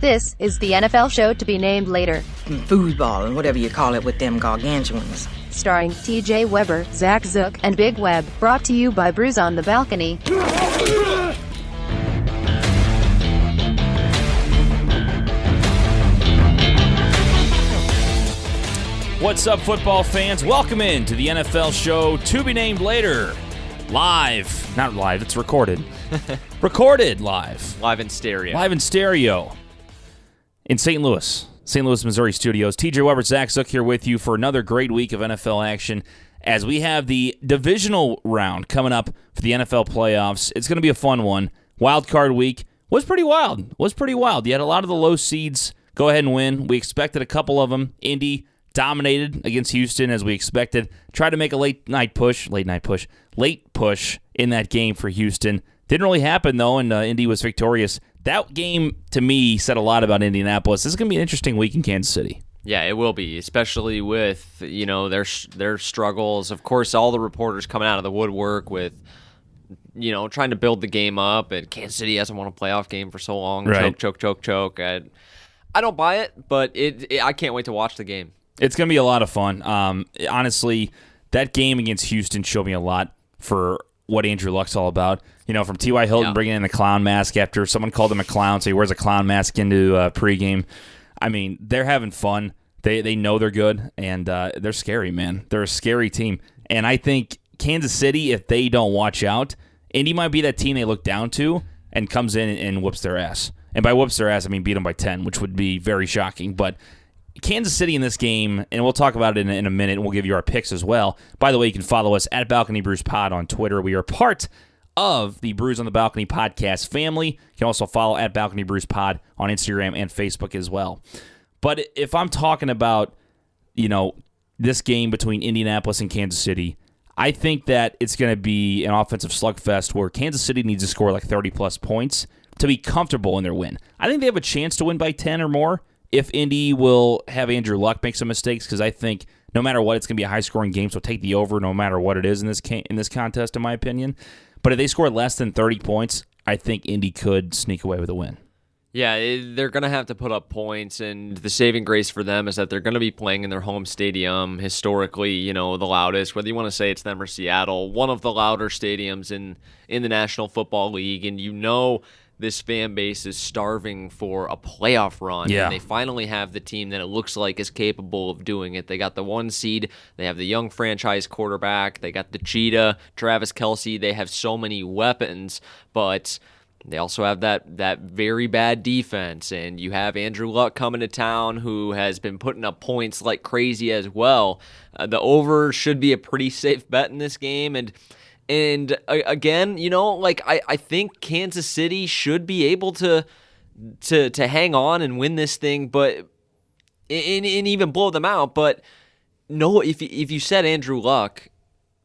This is the NFL show to be named later. Foosball, and whatever you call it with them gargantuans. Starring TJ Weber, Zach Zook, and Big Web. Brought to you by Brews on the Balcony. What's up, football fans? Welcome in to the NFL show to be named later. Live. Not live, it's recorded. Recorded live. Live in stereo. Live in stereo. In St. Louis, Missouri studios. TJ Weber, Zach Zook here with you for another great week of NFL action as we have the divisional round coming up for the NFL playoffs. It's going to be a fun one. Wild card week was pretty wild. You had a lot of the low seeds go ahead and win. We expected a couple of them. Indy dominated against Houston as we expected. Tried to make a late push in that game for Houston. Didn't really happen, though, and Indy was victorious. That game, to me, said a lot about Indianapolis. This is going to be an interesting week in Kansas City. Yeah, it will be, especially with, their struggles. Of course, all the reporters coming out of the woodwork with, trying to build the game up. And Kansas City hasn't won a playoff game for so long. Right. Choke. I don't buy it, but I can't wait to watch the game. It's going to be a lot of fun. Honestly, that game against Houston showed me a lot for what Andrew Luck's all about. From T.Y. Hilton bringing in the clown mask after someone called him a clown, so he wears a clown mask into pregame. I mean, they're having fun. They know they're good, and they're scary, man. They're a scary team. And I think Kansas City, if they don't watch out, Indy might be that team they look down to and comes in and whoops their ass. And by whoops their ass, I mean beat them by 10, which would be very shocking. But Kansas City in this game, and we'll talk about it in a minute, and we'll give you our picks as well. By the way, you can follow us at Balcony Brews Pod on Twitter. We are part of the Brews on the Balcony podcast family. You can also follow at Balcony Brews Pod on Instagram and Facebook as well. But if I'm talking about, this game between Indianapolis and Kansas City, I think that it's going to be an offensive slugfest where Kansas City needs to score like 30-plus points to be comfortable in their win. I think they have a chance to win by 10 or more if Indy will have Andrew Luck make some mistakes, because I think no matter what, it's going to be a high-scoring game, so take the over no matter what it is in this contest, in my opinion. But if they score less than 30 points, I think Indy could sneak away with a win. Yeah, they're going to have to put up points, and the saving grace for them is that they're going to be playing in their home stadium, historically, the loudest, whether you want to say it's them or Seattle, one of the louder stadiums in the National Football League, and this fan base is starving for a playoff run. Yeah. And they finally have the team that it looks like is capable of doing it. They got the 1 seed. They have the young franchise quarterback. They got the cheetah, Travis Kelce. They have so many weapons, but they also have that very bad defense. And you have Andrew Luck coming to town, who has been putting up points like crazy as well. The over should be a pretty safe bet in this game. And again, I think Kansas City should be able to hang on and win this thing, but and even blow them out. But no, if you said Andrew Luck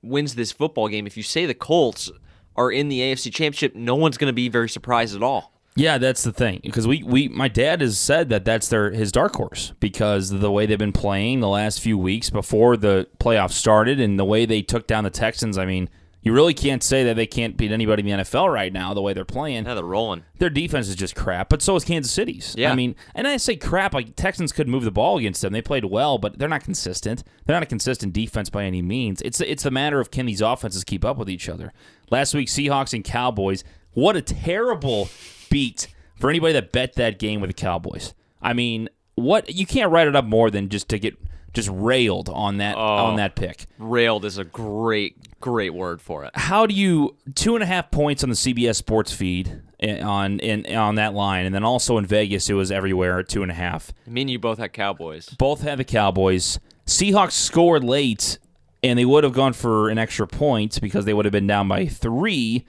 wins this football game, if you say the Colts are in the AFC Championship, no one's going to be very surprised at all. Yeah, that's the thing, because my dad has said that that's his dark horse because of the way they've been playing the last few weeks before the playoffs started and the way they took down the Texans. I mean, you really can't say that they can't beat anybody in the NFL right now, the way they're playing. Yeah, they're rolling. Their defense is just crap, but so is Kansas City's. Yeah. I mean, and I say crap, like Texans could move the ball against them. They played well, but they're not consistent. They're not a consistent defense by any means. It's a matter of can these offenses keep up with each other. Last week, Seahawks and Cowboys. What a terrible beat for anybody that bet that game with the Cowboys. I mean, you can't write it up more than just to get just railed on that pick. Railed is a great word for it. How do you 2.5 points on the CBS Sports feed on that line, and then also in Vegas it was everywhere at 2.5. I mean, you both had Cowboys. Both had the Cowboys. Seahawks scored late, and they would have gone for an extra point because they would have been down by 3,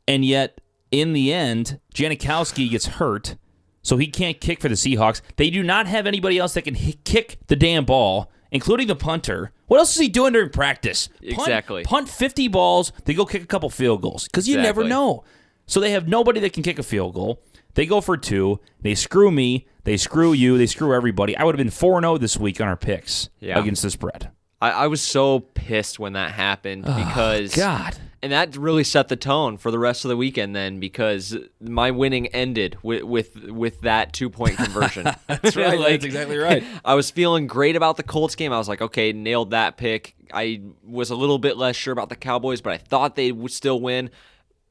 and yet in the end, Janikowski gets hurt. So he can't kick for the Seahawks. They do not have anybody else that can kick the damn ball, including the punter. What else is he doing during practice? Exactly. Punt 50 balls, they go kick a couple field goals. Because you never know. So they have nobody that can kick a field goal. They go for 2. They screw me. They screw you. They screw everybody. I would have been 4-0 this week on our picks against the spread. I was so pissed when that happened because God. And that really set the tone for the rest of the weekend then, because my winning ended with that 2-point conversion. That's right. That's exactly right. I was feeling great about the Colts game. I was like, okay, nailed that pick. I was a little bit less sure about the Cowboys, but I thought they would still win.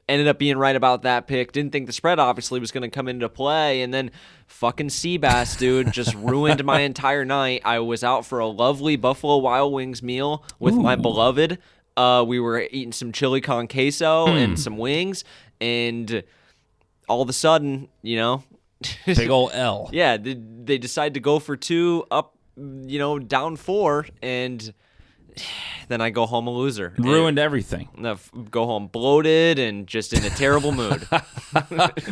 Ended up being right about that pick. Didn't think the spread obviously was going to come into play. And then fucking Seabass, dude, just ruined my entire night. I was out for a lovely Buffalo Wild Wings meal with my beloved. We were eating some chili con queso and some wings, and all of a sudden, big ol' L. Yeah, they decided to go for 2 up, down 4, and then I go home a loser. Ruined everything. Go home bloated and just in a terrible mood.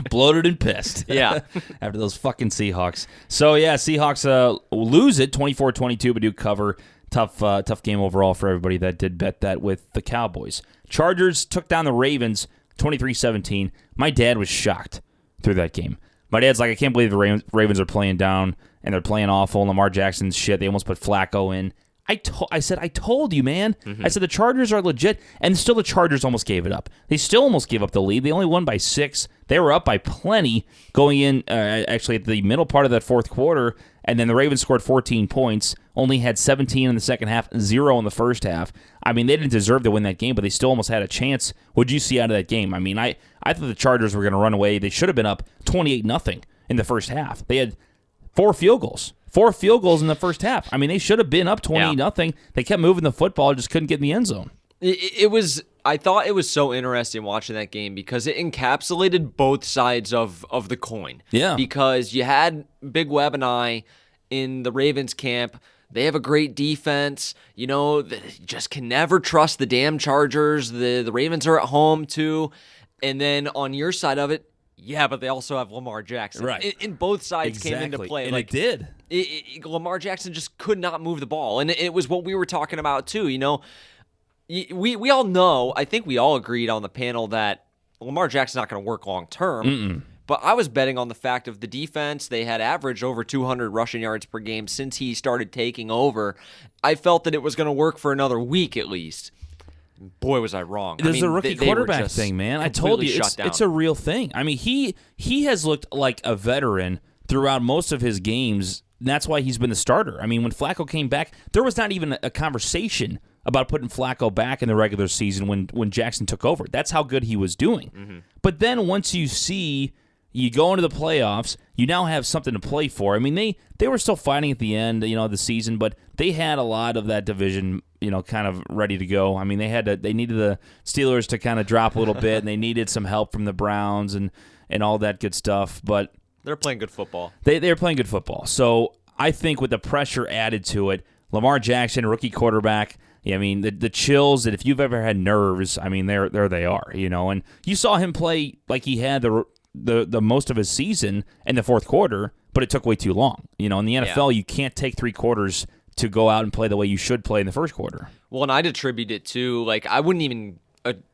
Bloated and pissed. Yeah. After those fucking Seahawks. So, yeah, Seahawks lose it 24-22, but do cover. Tough game overall for everybody that did bet that with the Cowboys. Chargers took down the Ravens 23-17. My dad was shocked through that game. My dad's like, I can't believe the Ravens are playing down and they're playing awful. Lamar Jackson's shit. They almost put Flacco in. I said, I told you, man. Mm-hmm. I said the Chargers are legit, and still the Chargers almost gave it up. They still almost gave up the lead. They only won by 6. They were up by plenty going in, actually, at the middle part of that fourth quarter, and then the Ravens scored 14 points, only had 17 in the second half, 0 in the first half. I mean, they didn't deserve to win that game, but they still almost had a chance. What did you see out of that game? I mean, I thought the Chargers were going to run away. They should have been up 28-0 in the first half. They had 4 field goals. 4 field goals in the first half. I mean, they should have been up 20-0. They kept moving the football, just couldn't get in the end zone. I thought it was so interesting watching that game because it encapsulated both sides of the coin. Yeah. Because you had Big Web and I in the Ravens camp. They have a great defense. Just can never trust the damn Chargers. The Ravens are at home, too. And then on your side of it, yeah, but they also have Lamar Jackson. Right. In both sides came into play. And it did. Lamar Jackson just could not move the ball. And it was what we were talking about, too. We all know, I think we all agreed on the panel that Lamar Jackson's not going to work long term. But I was betting on the fact of the defense. They had averaged over 200 rushing yards per game since he started taking over. I felt that it was going to work for another week at least. Boy, was I wrong. There's a rookie quarterback thing, man. I told you, it's a real thing. I mean, he has looked like a veteran throughout most of his games, and that's why he's been the starter. I mean, when Flacco came back, there was not even a conversation about putting Flacco back in the regular season when Jackson took over. That's how good he was doing. Mm-hmm. But then once you go into the playoffs, you now have something to play for. I mean, they were still fighting at the end, of the season, but they had a lot of that division, kind of ready to go. I mean, they needed the Steelers to kind of drop a little bit, and they needed some help from the Browns and all that good stuff. But they're playing good football. They're playing good football. So I think with the pressure added to it, Lamar Jackson, rookie quarterback. I mean, the chills that if you've ever had nerves, I mean, there they are. And you saw him play like he had the most of his season in the fourth quarter, but it took way too long. In the NFL, you can't take 3 quarters to go out and play the way you should play in the first quarter. Well, and I'd attribute it to,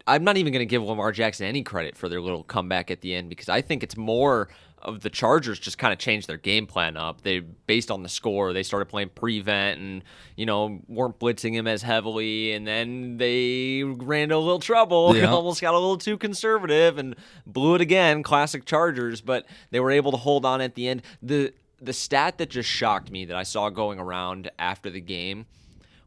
I'm not even going to give Lamar Jackson any credit for their little comeback at the end because I think it's more of the Chargers just kind of changed their game plan up. They, based on the score, they started playing prevent and, weren't blitzing him as heavily, and then they ran into a little trouble and almost got a little too conservative and blew it again, classic Chargers, but they were able to hold on at the end. The stat that just shocked me that I saw going around after the game,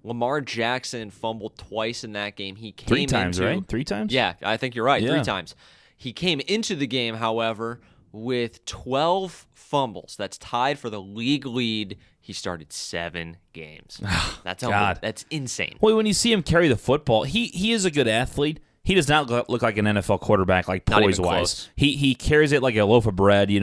Lamar Jackson fumbled twice in that game. He came 3 times, into, right? 3 times? Yeah, I think you're right. Yeah. 3 times. He came into the game, however, with 12 fumbles. That's tied for the league lead. He started 7 games. That's God. That's insane. Well, when you see him carry the football, he is a good athlete. He does not look like an NFL quarterback, like poise-wise. He carries it like a loaf of bread. He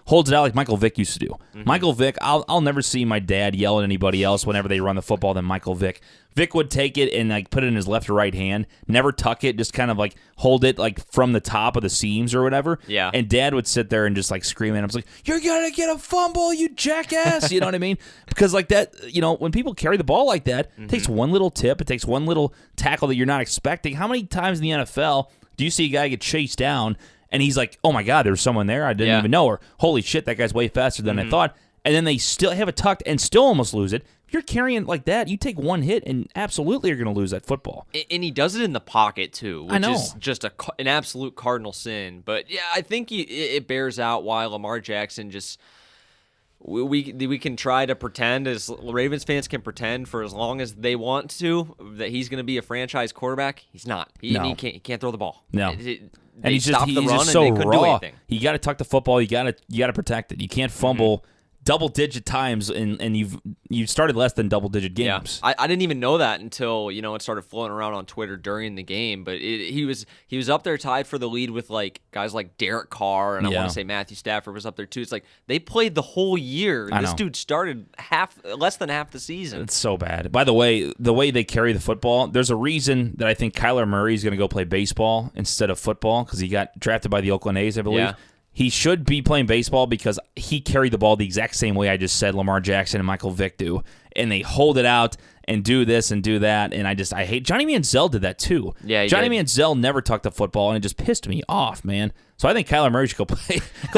holds it out like Michael Vick used to do. Mm-hmm. Michael Vick, I'll never see my dad yell at anybody else whenever they run the football than Michael Vick. Vick would take it and put it in his left or right hand, never tuck it, just kind of hold it from the top of the seams or whatever. Yeah. And Dad would sit there and just scream at him, like, "You're gonna get a fumble, you jackass!" You know what I mean? Because that, when people carry the ball like that, it takes one little tip, it takes one little tackle that you're not expecting. How many times in the NFL do you see a guy get chased down and he's like, "Oh my God, there's someone there I didn't even know," or "Holy shit, that guy's way faster than I thought." And then they still have it tucked and still almost lose it. you're carrying like that, you take one hit and absolutely you're going to lose that football. And he does it in the pocket, too, which I know. is just an absolute cardinal sin. But, yeah, I think it bears out why Lamar Jackson just we can try to pretend, as Ravens fans can pretend for as long as they want to, that he's going to be a franchise quarterback. He's not. He can't throw the ball. No. They he's stopped the run just so and they couldn't raw. do anything. You got to tuck the football. You got to protect it. You can't fumble double-digit times, and you've started less than double-digit games. Yeah. I didn't even know that until it started floating around on Twitter during the game. But he was up there tied for the lead with guys like Derek Carr, and I want to say Matthew Stafford was up there too. It's like they played the whole year. This dude started less than half the season. It's so bad. By the way they carry the football, there's a reason that I think Kyler Murray is going to go play baseball instead of football because he got drafted by the Oakland A's, I believe. Yeah. He should be playing baseball because he carried the ball the exact same way I just said Lamar Jackson and Michael Vick do. And they hold it out and do this and do that. And I hate Johnny Manziel did that too. Yeah, Johnny did. Manziel never tucked the football, and it just pissed me off, man. So I think Kyler Murray should go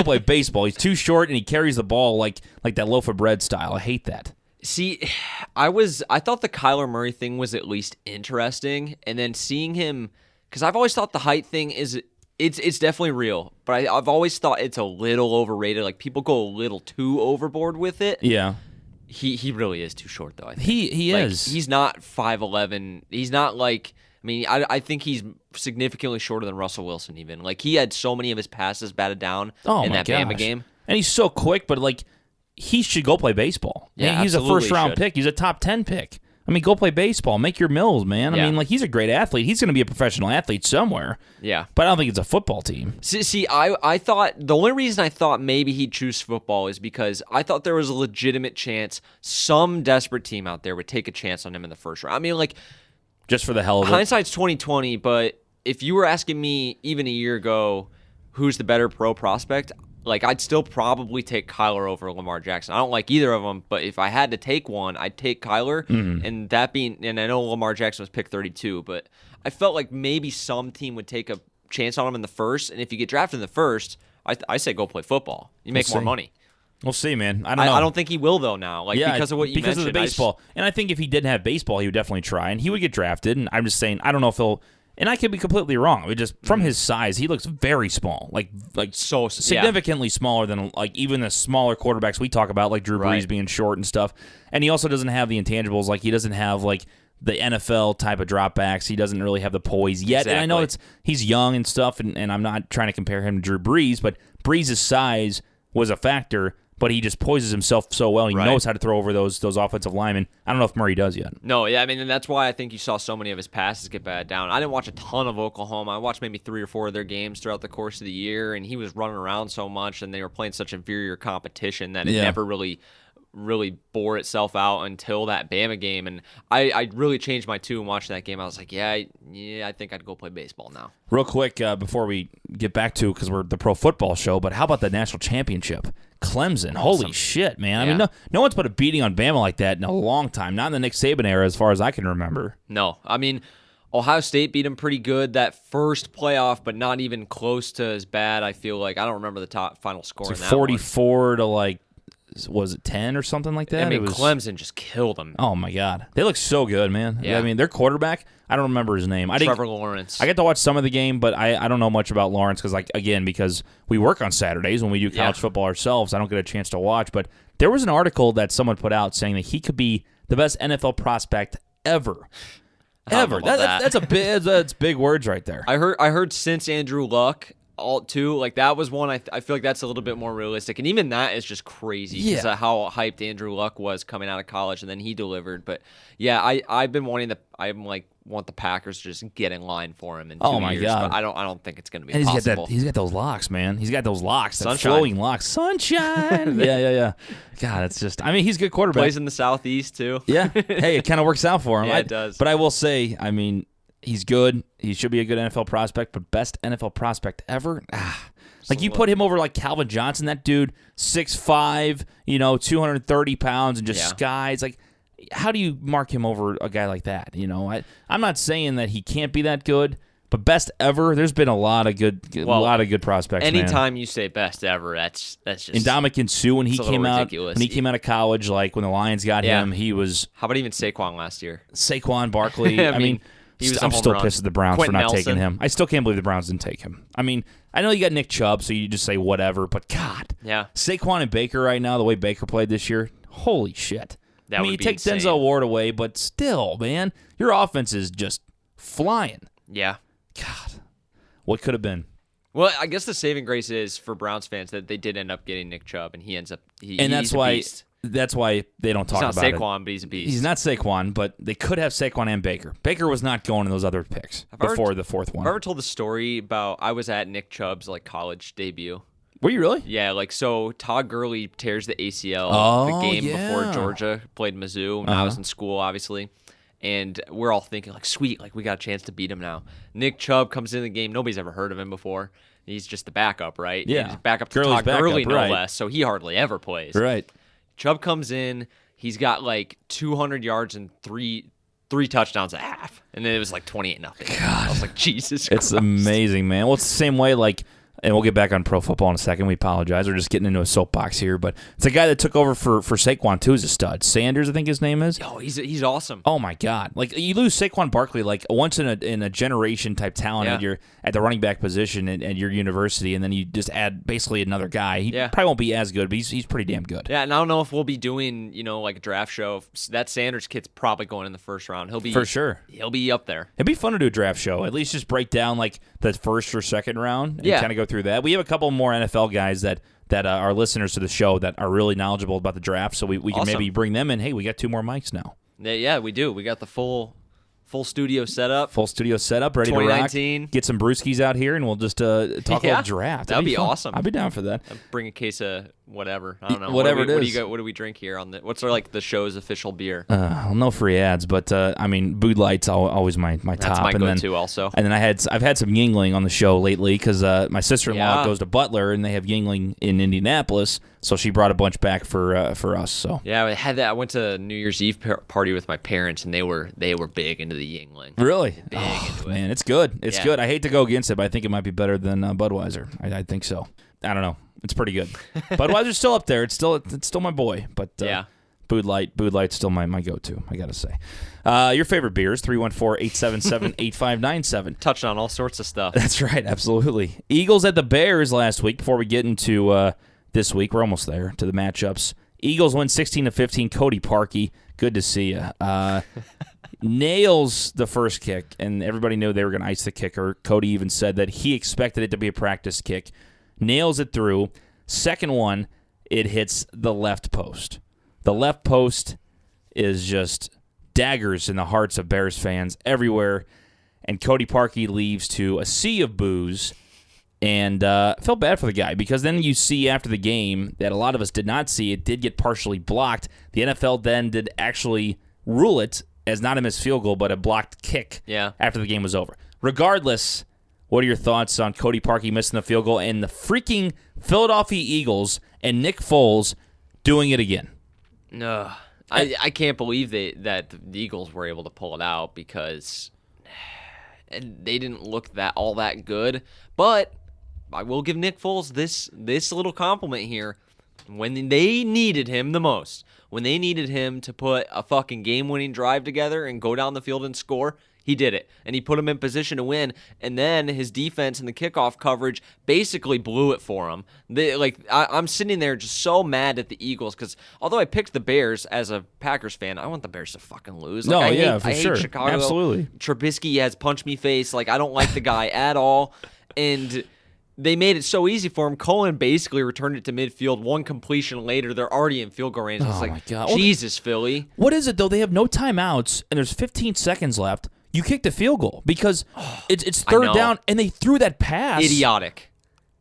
play baseball. He's too short and he carries the ball like that loaf of bread style. I hate that. See, I thought the Kyler Murray thing was at least interesting, and then seeing him, because I've always thought the height thing is. It's definitely real, but I've always thought it's a little overrated. Like, people go a little too overboard with it. Yeah. He really is too short, though, I think. He is. He's not 5'11". He's not I think he's significantly shorter than Russell Wilson even. Like, he had so many of his passes batted down in that Bama game. And he's so quick, but, he should go play baseball. Yeah, he's a first-round should. pick. He's a top 10 pick. Go play baseball. Make your mills, man. Yeah. He's a great athlete. He's going to be a professional athlete somewhere. Yeah. But I don't think it's a football team. See, I thought the only reason I thought maybe he'd choose football is because I thought there was a legitimate chance some desperate team out there would take a chance on him in the first round. Just for the hell of it. Hindsight's 20/20, but if you were asking me even a year ago who's the better pro prospect, I'd still probably take Kyler over Lamar Jackson. I don't like either of them, but if I had to take one, I'd take Kyler. Mm-hmm. And I know Lamar Jackson was picked 32, but I felt like maybe some team would take a chance on him in the first. And if you get drafted in the first, I say go play football. You make more money. We'll see, man. I don't know. I don't think he will though now. Because of what you mentioned. Because of the baseball. And I think if he didn't have baseball, he would definitely try, and he would get drafted. And I'm just saying, I don't know if he'll. And I could be completely wrong. Just from his size, he looks very small, so significantly smaller than even the smaller quarterbacks we talk about, like Drew Brees being short and stuff. And he also doesn't have the intangibles, he doesn't have the NFL type of dropbacks. He doesn't really have the poise yet. Exactly. And I know he's young and stuff, and I'm not trying to compare him to Drew Brees, but Brees' size was a factor. But he just poises himself so well. He knows how to throw over those offensive linemen. I don't know if Murray does yet. No, yeah, and that's why I think you saw so many of his passes get batted down. I didn't watch a ton of Oklahoma. I watched maybe 3 or 4 of their games throughout the course of the year, and he was running around so much, and they were playing such inferior competition that it never really bore itself out until that Bama game. And I really changed my tune watching that game. I was like, yeah, I think I'd go play baseball now. Real quick, before we get back to, because we're the pro football show, but how about the national championship? Clemson. Awesome. Holy shit, man. Yeah. No one's put a beating on Bama like that in a long time. Not in the Nick Saban era, as far as I can remember. No. Ohio State beat them pretty good that first playoff, but not even close to as bad, I feel like. I don't remember the top final score in that 44 to was it 10 or something like that? Clemson just killed them. Oh, my God. They look so good, man. Yeah. Their quarterback, I don't remember his name. Trevor Lawrence. I got to watch some of the game, but I don't know much about Lawrence because we work on Saturdays when we do college football ourselves. I don't get a chance to watch. But there was an article that someone put out saying that he could be the best NFL prospect ever. Ever. That's big words right there. I heard since Andrew Luck. That was one I feel like that's a little bit more realistic, and even that is just crazy because of how hyped Andrew Luck was coming out of college, and then he delivered. But yeah, I've been want the Packers to just get in line for him in 2 years. My God. But I don't think it's going to be and possible. He's got those locks, man. He's got those locks, that Sunshine. flowing locks. Sunshine. yeah. God, it's just. He's a good quarterback. Plays in the Southeast too. Yeah. Hey, it kind of works out for him. Yeah, it does. But I will say, he's good. He should be a good NFL prospect, but best NFL prospect ever? You put him over Calvin Johnson, that dude, 6'5", 230 pounds, and just skies. How do you mark him over a guy like that? I'm not saying that he can't be that good, But best ever, there's been a lot of good prospects. Anytime you say best ever, that's just. And Ndamukong Suh, when he came out, ridiculous. of college, like when the Lions got him, he was. How about even Saquon last year? Saquon Barkley. I mean I'm still pissed at the Browns for not taking him. I still can't believe the Browns didn't take him. I mean, I know you got Nick Chubb, so you just say whatever, but God. Yeah. Saquon and Baker right now, the way Baker played this year, holy shit. That would you be take insane. Denzel Ward away, but still, man, your offense is just flying. Yeah. God. What could have been? Well, I guess the saving grace is for Browns fans that they did end up getting Nick Chubb, and he ends up that's why. beast. That's why they don't talk about it. He's not Saquon, but he's a beast. He's not Saquon, but they could have Saquon and Baker. Baker was not going in those other picks before the fourth one. I've ever told the story about I was at Nick Chubb's college debut. Were you really? Yeah, so Todd Gurley tears the ACL the game before Georgia played Mizzou when I was in school, obviously. And we're all thinking, sweet, we got a chance to beat him now. Nick Chubb comes in the game. Nobody's ever heard of him before. He's just the backup, right? Yeah. He's backup to Gurley's Todd Gurley, backup, right. no less. So he hardly ever plays. Right. Chubb comes in. He's got 200 yards and three touchdowns at half. And then it was 28-0. I was like, Jesus Christ. It's amazing, man. Well, it's the same way, and we'll get back on pro football in a second. We apologize. We're just getting into a soapbox here. But it's a guy that took over for Saquon, too, is a stud. Sanders, I think his name is. Oh, he's awesome. Oh, my God. You lose Saquon Barkley, once in a generation type talent at the running back position at your university, and then you just add basically another guy. He probably won't be as good, but he's pretty damn good. Yeah, and I don't know if we'll be doing, a draft show. That Sanders kid's probably going in the first round. He'll be for sure. He'll be up there. It'd be fun to do a draft show. At least just break down, the first or second round and kind of go through that. We have a couple more NFL guys that are listeners to the show that are really knowledgeable about the draft, so we can maybe bring them in. Hey, we got 2 more mics now. Yeah, we do. We got the full studio set up. Full studio set up, ready to rock. Get some brewskis out here, and we'll just talk about draft. That'd be awesome. I'd be down for that. Bring a case of whatever. I don't know. Whatever it is. What do we drink here on the? What's the show's official beer? No free ads, but Bud Light's always my top. That's my go-to also. And then I've had some Yingling on the show lately because my sister-in-law goes to Butler and they have Yingling in Indianapolis, so she brought a bunch back for us. So yeah, I had that. I went to a New Year's Eve party with my parents, and they were big into the Yingling. Really? Big into it. Man, it's good. It's good. I hate to go against it, but I think it might be better than Budweiser. I think so. I don't know. It's pretty good. Budweiser's still up there. It's still my boy. But Bud Light's still my go-to, I got to say. Your favorite beers, 314-877-8597. Touched on all sorts of stuff. That's right, absolutely. Eagles at the Bears last week. Before we get into this week, we're almost there to the matchups. Eagles win 16-15. Cody Parkey, good to see you. Nails the first kick, and everybody knew they were going to ice the kicker. Cody even said that he expected it to be a practice kick. Nails it through. Second one, it hits the left post. The left post is just daggers in the hearts of Bears fans everywhere. And Cody Parkey leaves to a sea of boos. And felt bad for the guy because then you see after the game that a lot of us did not see. It did get partially blocked. The NFL then did actually rule it as not a missed field goal, but a blocked kick after the game was over. Regardless, what are your thoughts on Cody Parkey missing the field goal and the freaking Philadelphia Eagles and Nick Foles doing it again? No, I can't believe that the Eagles were able to pull it out because they didn't look all that good. But I will give Nick Foles this little compliment here. When they needed him the most, when they needed him to put a fucking game-winning drive together and go down the field and score, he did it. And he put him in position to win. And then his defense and the kickoff coverage basically blew it for him. I'm sitting there just so mad at the Eagles because although I picked the Bears as a Packers fan, I want the Bears to fucking lose. I hate Chicago. Absolutely. Trubisky has punch me face. I don't like the guy at all. And they made it so easy for him. Cohen basically returned it to midfield. One completion later, they're already in field goal range. It's my God. Jesus, Philly. What is it, though? They have no timeouts, and there's 15 seconds left. You kick the field goal because it's third down, and they threw that pass. Idiotic.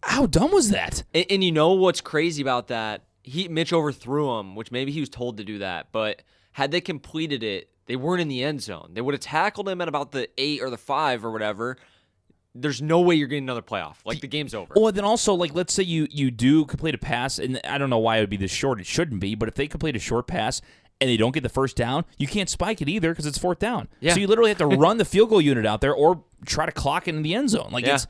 How dumb was that? And you know what's crazy about that? Mitch overthrew him, which maybe he was told to do that. But had they completed it, they weren't in the end zone. They would have tackled him at about the 8 or the 5 or whatever. There's no way you're getting another playoff. The game's over. Well, then also, let's say you do complete a pass, and I don't know why it would be this short. It shouldn't be, but if they complete a short pass and they don't get the first down, you can't spike it either because it's fourth down. Yeah. So you literally have to run the field goal unit out there or try to clock it in the end zone. Like, it's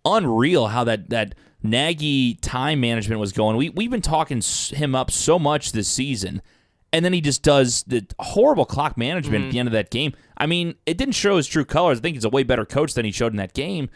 unreal how that Nagy time management was going. We've been talking him up so much this season, and then he just does the horrible clock management at the end of that game. I mean, it didn't show his true colors. I think he's a way better coach than he showed in that game,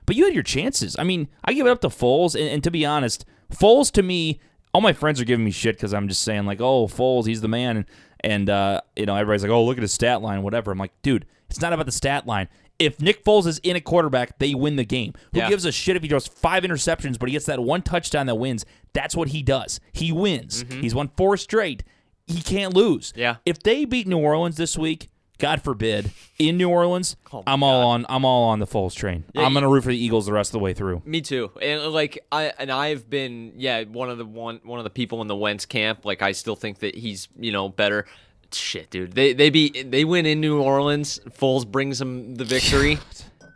but you had your chances. I mean, I give it up to Foles, and to be honest, Foles, to me, all my friends are giving me shit because I'm just saying, like, oh, Foles, he's the man, and everybody's like, oh, look at his stat line, whatever. I'm like, dude, it's not about the stat line. If Nick Foles is in a quarterback, they win the game. Who gives a shit if he throws 5 interceptions, but he gets that one touchdown that wins? That's what he does. He wins. He's won 4 straight. He can't lose. Yeah. If they beat New Orleans this week, God forbid, in New Orleans, I'm all on the Foles train. Yeah, I'm gonna root for the Eagles the rest of the way through. Me too. And I've been one of the people in the Wentz camp. Like, I still think that he's better. Shit, dude. They win in New Orleans. Foles brings them the victory.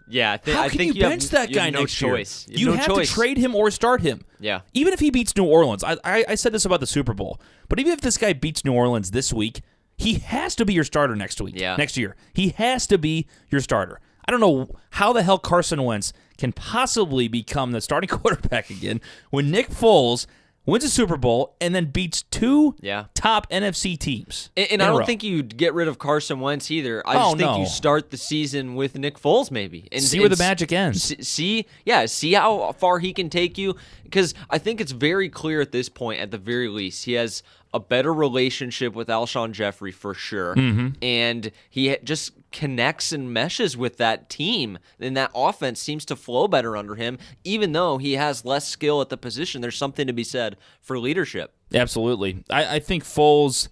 Yeah, How can you bench that guy no next choice. year? You have to trade him or start him. Yeah. Even if he beats New Orleans, I said this about the Super Bowl, but even if this guy beats New Orleans this week, he has to be your starter next week. Yeah. Next year. He has to be your starter. I don't know how the hell Carson Wentz can possibly become the starting quarterback again when Nick Foles wins a Super Bowl and then beats 2 top NFC teams. And I don't think you get rid of Carson Wentz either. I just think you start the season with Nick Foles maybe. And see where the magic ends. See how far he can take you. Because I think it's very clear at this point, at the very least, he has a better relationship with Alshon Jeffrey for sure. And he just connects and meshes with that team. And that offense seems to flow better under him. Even though he has less skill at the position, there's something to be said for leadership. Absolutely. I think Foles,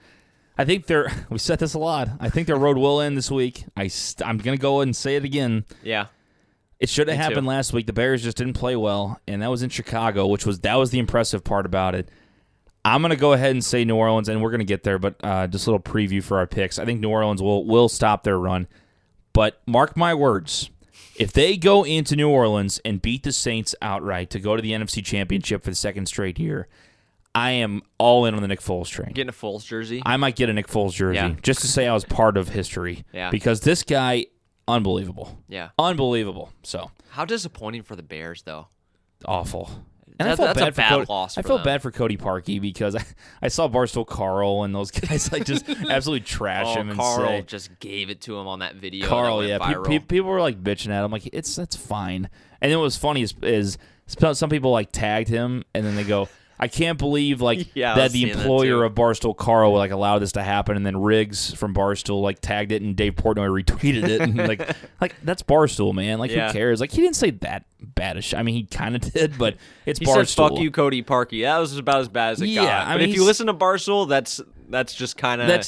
we said this a lot, I think their road will end this week. I'm going to go and say it again. Yeah. It should have happened last week. The Bears just didn't play well, and that was in Chicago, that was the impressive part about it. I'm going to go ahead and say New Orleans, and we're going to get there, but just a little preview for our picks. I think New Orleans will stop their run. But mark my words, if they go into New Orleans and beat the Saints outright to go to the NFC Championship for the second straight year, I am all in on the Nick Foles train. Getting a Foles jersey? I might get a Nick Foles jersey just to say I was part of history. Yeah. Because this guy, unbelievable. Yeah. Unbelievable. So how disappointing for the Bears, though. Awful. And that's a bad loss for I felt them. bad for Cody Parkey because I saw Barstool Carl and those guys like just absolutely trash him and Carl say just gave it to him on that video. Carl, that went viral. People were like bitching at him like that's fine. And then what was funny is some people like tagged him and then they go, I can't believe that the employer of Barstool Carl would allowed this to happen, and then Riggs from Barstool tagged it and Dave Portnoy retweeted it and like that's Barstool, man. Who cares? He didn't say that badish. I mean, he kind of did, but it's he Barstool. He said, "Fuck you, Cody Parkey." That was about as bad as it got. But if you listen to Barstool, that's just kind of their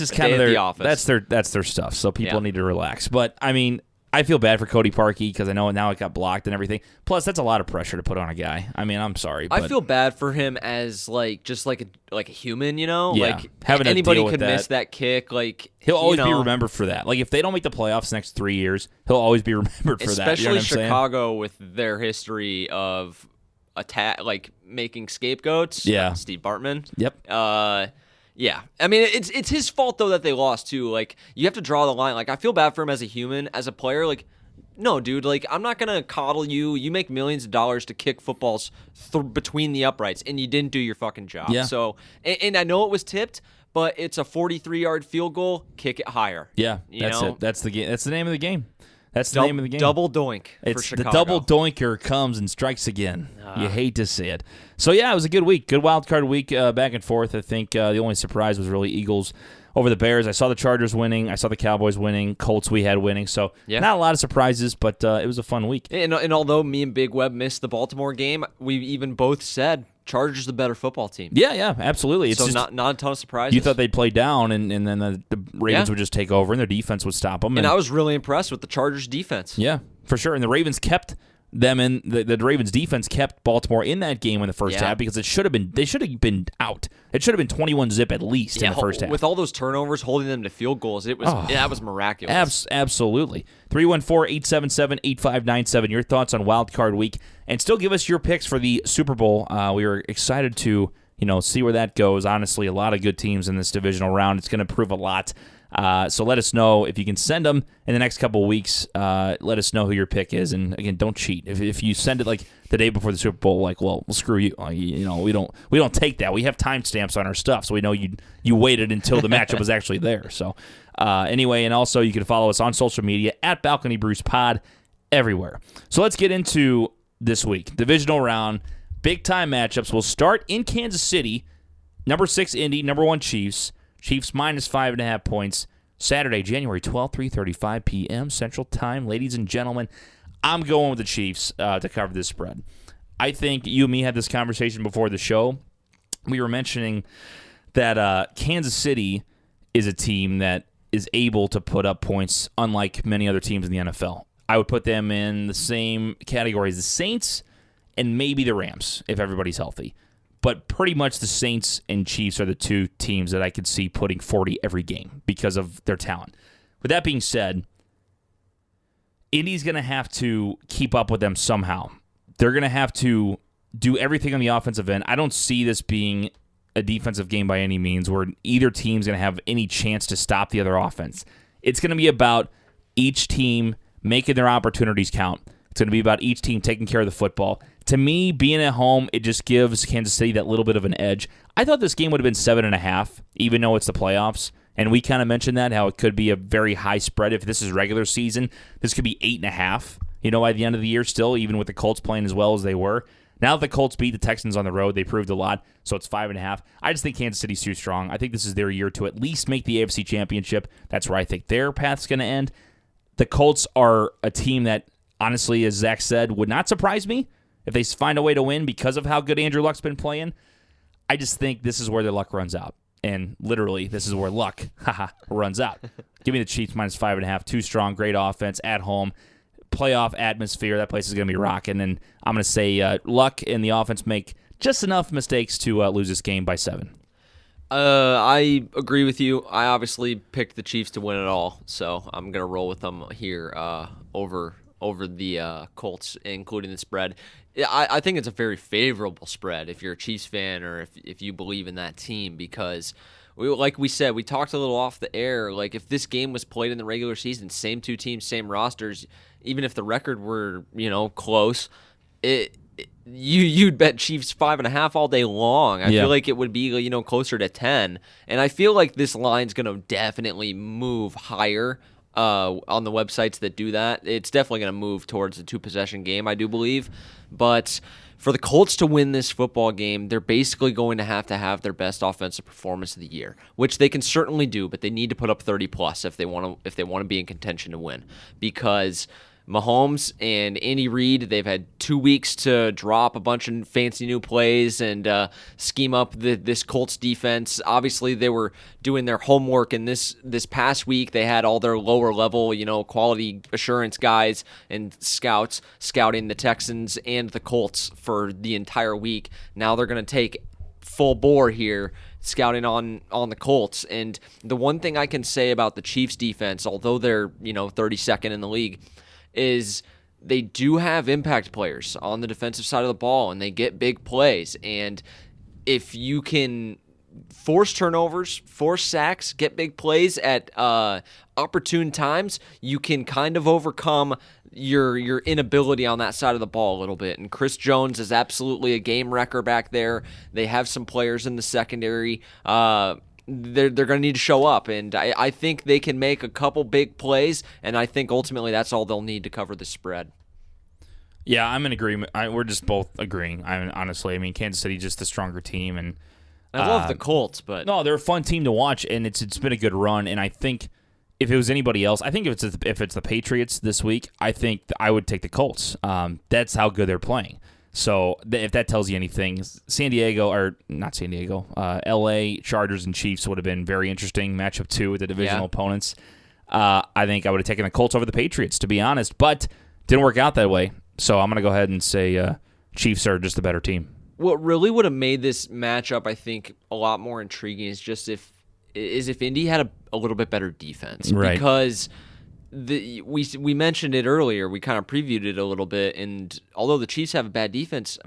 the office. That's their stuff. So people need to relax. But I mean, I feel bad for Cody Parkey because I know now it got blocked and everything. Plus, that's a lot of pressure to put on a guy. I mean, I'm sorry. But I feel bad for him as just like a human, Yeah, having anybody to deal with could miss that kick. He'll always be remembered for that. If they don't make the playoffs next 3 years, he'll always be remembered for that. Especially Chicago with their history of making scapegoats. Yeah, Steve Bartman. Yep. Yeah, I mean it's his fault though that they lost too. You have to draw the line. I feel bad for him as a human, as a player. No, dude. I'm not gonna coddle you. You make millions of dollars to kick footballs between the uprights, and you didn't do your fucking job. Yeah. So, and I know it was tipped, but it's a 43-yard field goal. Kick it higher. Yeah, that's it. That's the game. That's the name of the game. That's the name of the game. Double doink for It's Chicago. the double doinker comes and strikes again. You hate to see it. So, yeah, it was a good week. Good wild card week back and forth. I think the only surprise was really Eagles over the Bears. I saw the Chargers winning. I saw the Cowboys winning. Colts we had winning. So, not a lot of surprises, but it was a fun week. And although me and Big Web missed the Baltimore game, we even both said Chargers the better football team. Yeah, absolutely. It's so just, not a ton of surprises. You thought they'd play down, and then the Ravens would just take over, and their defense would stop them. And I was really impressed with the Chargers defense. Yeah, for sure. And the Ravens kept them in. The Ravens defense kept Baltimore in that game in the first half because they should have been out. It should have been 21-zip at least in the first half. With all those turnovers holding them to field goals, that was miraculous. Absolutely. 314-877-8597. Your thoughts on Wild Card Week, and still give us your picks for the Super Bowl. We are excited to see where that goes. Honestly, a lot of good teams in this divisional round. It's going to prove a lot. So let us know if you can send them in the next couple of weeks. Let us know who your pick is, and again, don't cheat. If you send it like the day before the Super Bowl, well, screw you. We don't take that. We have timestamps on our stuff, so we know you waited until the matchup was actually there. So anyway, and also you can follow us on social media at Balcony Bruce Pod everywhere. So let's get into this week divisional round, big time matchups. We'll start in Kansas City. Number 6 Indy, number 1 Chiefs. Chiefs minus 5.5 points. Saturday, January 12th, 3:35 p.m. Central Time. Ladies and gentlemen, I'm going with the Chiefs to cover this spread. I think you and me had this conversation before the show. We were mentioning that Kansas City is a team that is able to put up points unlike many other teams in the NFL. I would put them in the same category as the Saints and maybe the Rams if everybody's healthy. But pretty much the Saints and Chiefs are the two teams that I could see putting 40 every game because of their talent. With that being said, Indy's going to have to keep up with them somehow. They're going to have to do everything on the offensive end. I don't see this being a defensive game by any means where either team's going to have any chance to stop the other offense. It's going to be about each team making their opportunities count. It's going to be about each team taking care of the football. To me, being at home, it just gives Kansas City that little bit of an edge. I thought this game would have been 7.5, even though it's the playoffs. And we kind of mentioned that, how it could be a very high spread. If this is regular season, this could be 8.5, by the end of the year still, even with the Colts playing as well as they were. Now that the Colts beat the Texans on the road, they proved a lot, so it's 5.5. I just think Kansas City's too strong. I think this is their year to at least make the AFC Championship. That's where I think their path's going to end. The Colts are a team that, honestly, as Zach said, would not surprise me if they find a way to win because of how good Andrew Luck's been playing. I just think this is where their luck runs out. And literally, this is where luck runs out. Give me the Chiefs minus 5.5. Too strong, great offense, at home, playoff atmosphere. That place is going to be rocking. And I'm going to say Luck and the offense make just enough mistakes to lose this game by 7. I agree with you. I obviously picked the Chiefs to win it all, so I'm going to roll with them here over the Colts, including the spread. I think it's a very favorable spread if you're a Chiefs fan or if you believe in that team, because like we said, we talked a little off the air, like if this game was played in the regular season, same two teams, same rosters, even if the record were, close, you'd bet Chiefs 5.5 all day long. I feel like it would be, closer to 10. And I feel like this line's going to definitely move higher on the websites that do that. It's definitely going to move towards a 2-possession game, I do believe. But for the Colts to win this football game, they're basically going to have their best offensive performance of the year, which they can certainly do, but they need to put up 30+ if they want to be in contention to win, because Mahomes and Andy Reid, they've had 2 weeks to drop a bunch of fancy new plays and scheme up this Colts defense. Obviously, they were doing their homework, and this past week they had all their lower level, quality assurance guys and scouts scouting the Texans and the Colts for the entire week. Now they're going to take full bore here, scouting on the Colts. And the one thing I can say about the Chiefs defense, although they're 32nd in the league, is they do have impact players on the defensive side of the ball, and they get big plays. And if you can force turnovers, force sacks, get big plays at opportune times, you can kind of overcome your inability on that side of the ball a little bit. And Chris Jones is absolutely a game wrecker back there. They have some players in the secondary. They're going to need to show up, and I think they can make a couple big plays, and I think ultimately that's all they'll need to cover the spread. Yeah, I'm in agreement. We're just both agreeing. Honestly, Kansas City just the stronger team, and I love the Colts, but no, they're a fun team to watch, and it's been a good run. And I think if it was anybody else, I think if it's the Patriots this week, I think I would take the Colts. That's how good they're playing. So if that tells you anything, L.A. Chargers and Chiefs would have been very interesting. Matchup 2 with the divisional opponents. I think I would have taken the Colts over the Patriots, to be honest, but didn't work out that way. So I'm going to go ahead and say Chiefs are just the better team. What really would have made this matchup, I think, a lot more intriguing is just if Indy had a little bit better defense. Right. Because we mentioned it earlier. We kind of previewed it a little bit, and although the Chiefs have a bad defense,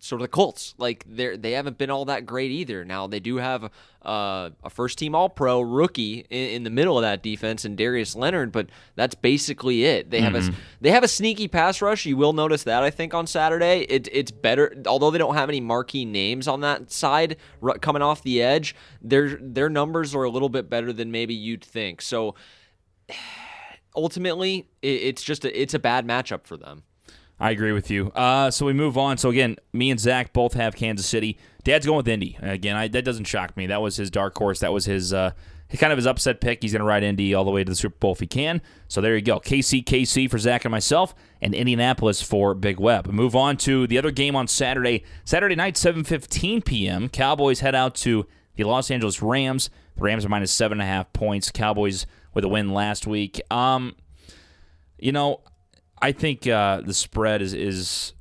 sort of the Colts. Like they haven't been all that great either. Now they do have a first-team All-Pro rookie in the middle of that defense, and Darius Leonard, but that's basically it. They have a sneaky pass rush. You will notice that, I think, on Saturday. It's better, although they don't have any marquee names on that side coming off the edge. Their numbers are a little bit better than maybe you'd think. So ultimately, it's a bad matchup for them. I agree with you. So we move on. So again, me and Zach both have Kansas City. Dad's going with Indy. Again, that doesn't shock me. That was his dark horse. That was his kind of his upset pick. He's going to ride Indy all the way to the Super Bowl if he can. So there you go. KC for Zach and myself, and Indianapolis for Big Web. We move on to the other game on Saturday. Saturday night, 7:15 p.m. Cowboys head out to the Los Angeles Rams. The Rams are minus 7.5 points. Cowboys with a win last week. I think the spread is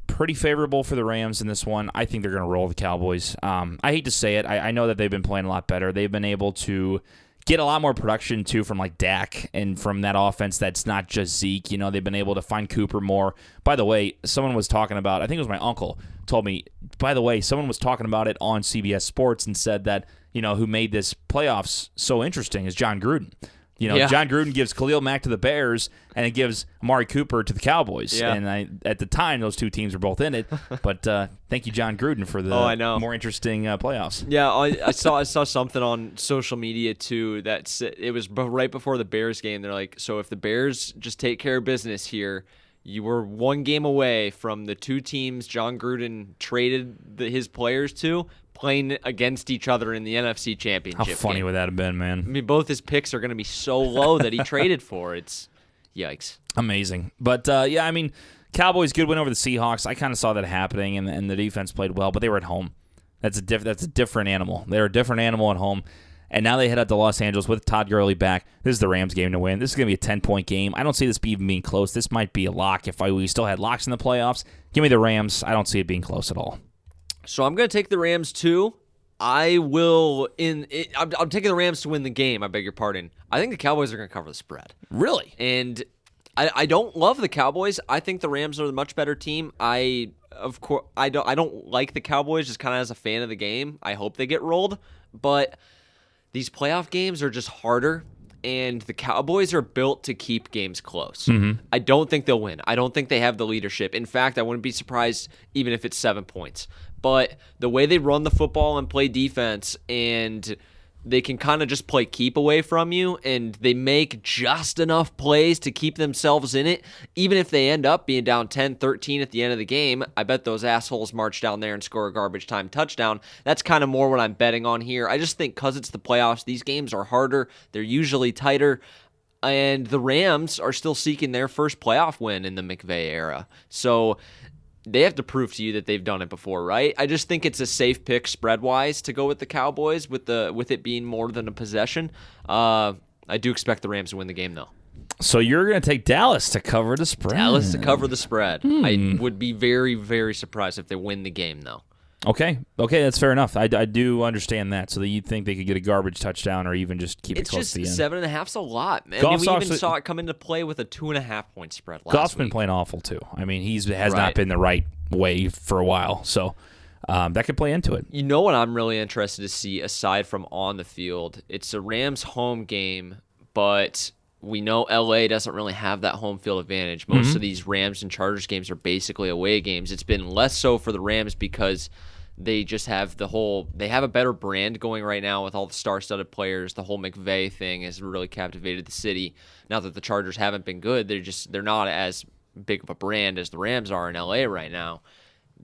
pretty favorable for the Rams in this one. I think they're going to roll the Cowboys. I hate to say it. I know that they've been playing a lot better. They've been able to get a lot more production, too, from like Dak and from that offense that's not just Zeke. They've been able to find Cooper more. By the way, someone was talking about, I think it was my uncle, told me, by the way, someone was talking about it on CBS Sports and said that, who made this playoffs so interesting is John Gruden. John Gruden gives Khalil Mack to the Bears, and it gives Amari Cooper to the Cowboys. Yeah. And at the time, those two teams were both in it. But thank you, John Gruden, for the more interesting playoffs. Yeah, I saw something on social media, too, that it was right before the Bears game. They're like, so if the Bears just take care of business here, you were one game away from the two teams John Gruden traded his players to playing against each other in the NFC Championship. How funny would that have been, man? I mean, both his picks are going to be so low that he traded for. It's yikes. Amazing. But, Cowboys, good win over the Seahawks. I kind of saw that happening, and the defense played well, but they were at home. That's a different animal. They're a different animal at home. And now they head out to Los Angeles with Todd Gurley back. This is the Rams game to win. This is going to be a 10-point game. I don't see this even being close. This might be a lock if we still had locks in the playoffs. Give me the Rams. I don't see it being close at all. So I'm going to take the Rams, too. I'm taking the Rams to win the game, I beg your pardon. I think the Cowboys are going to cover the spread. Really? And I don't love the Cowboys. I think the Rams are the much better team. I don't like the Cowboys just kind of as a fan of the game. I hope they get rolled. But these playoff games are just harder. And the Cowboys are built to keep games close. Mm-hmm. I don't think they'll win. I don't think they have the leadership. In fact, I wouldn't be surprised even if it's 7 points. But the way they run the football and play defense, and they can kind of just play keep away from you, and they make just enough plays to keep themselves in it. Even if they end up being down 10-13 at the end of the game, I bet those assholes march down there and score a garbage time touchdown. That's kind of more what I'm betting on here. I just think because it's the playoffs, these games are harder. They're usually tighter. And the Rams are still seeking their first playoff win in the McVay era. So they have to prove to you that they've done it before, right? I just think it's a safe pick spread-wise to go with the Cowboys with it being more than a possession. I do expect the Rams to win the game, though. So you're going to take Dallas to cover the spread? Dallas to cover the spread. I would be very, very surprised if they win the game, though. Okay, that's fair enough. I do understand that. So that you think they could get a garbage touchdown or even just keep it close to the end. It's just 7.5's a lot, man. We even saw it come into play with a 2.5-point spread last week. Goff's been playing awful, too. I mean, he has not been the right way for a while. So that could play into it. You know what I'm really interested to see, aside from on the field? It's a Rams home game, but we know LA doesn't really have that home field advantage. Most of these Rams and Chargers games are basically away games. It's been less so for the Rams because they just have they have a better brand going right now with all the star-studded players. The whole McVay thing has really captivated the city. Now that the Chargers haven't been good, they're not as big of a brand as the Rams are in LA right now.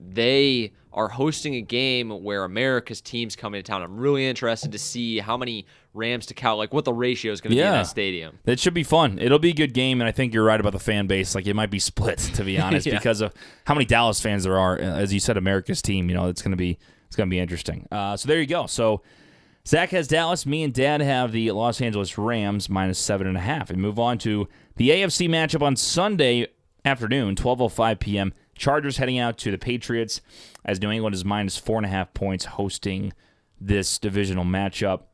They are hosting a game where America's teams come into town. I'm really interested to see how many Rams to Cow, like what the ratio is going to be in that stadium. That should be fun. It'll be a good game, and I think you're right about the fan base. Like, it might be split, to be honest, because of how many Dallas fans there are. As you said, America's team. It's going to be interesting. So there you go. So Zach has Dallas. Me and Dad have the Los Angeles Rams minus 7.5. And move on to the AFC matchup on Sunday afternoon, 12:05 p.m. Chargers heading out to the Patriots as New England is minus 4.5 points hosting this divisional matchup.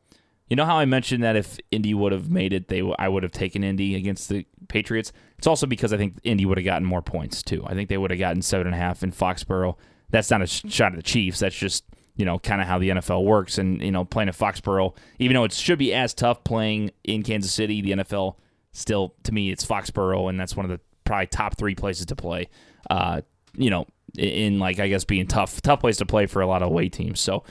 You know how I mentioned that if Indy would have made it, I would have taken Indy against the Patriots? It's also because I think Indy would have gotten more points, too. I think they would have gotten 7.5 in Foxborough. that's not a shot at the Chiefs. That's just, kind of how the NFL works. And, playing at Foxborough, even though it should be as tough playing in Kansas City, the NFL still, to me, it's Foxborough, and that's one of the probably top 3 places to play, in like, I guess, being tough place to play for a lot of away teams. So,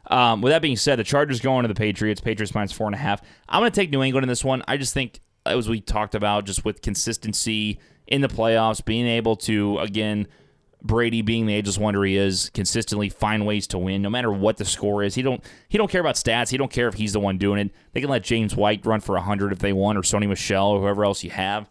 with that being said, the Chargers going to the Patriots. Patriots minus 4.5. I'm going to take New England in this one. I just think, as we talked about, just with consistency in the playoffs, being able to, again, Brady being the ageless wonder he is, consistently find ways to win, no matter what the score is. He don't care about stats. He don't care if he's the one doing it. They can let James White run for 100 if they want, or Sony Michel, or whoever else you have.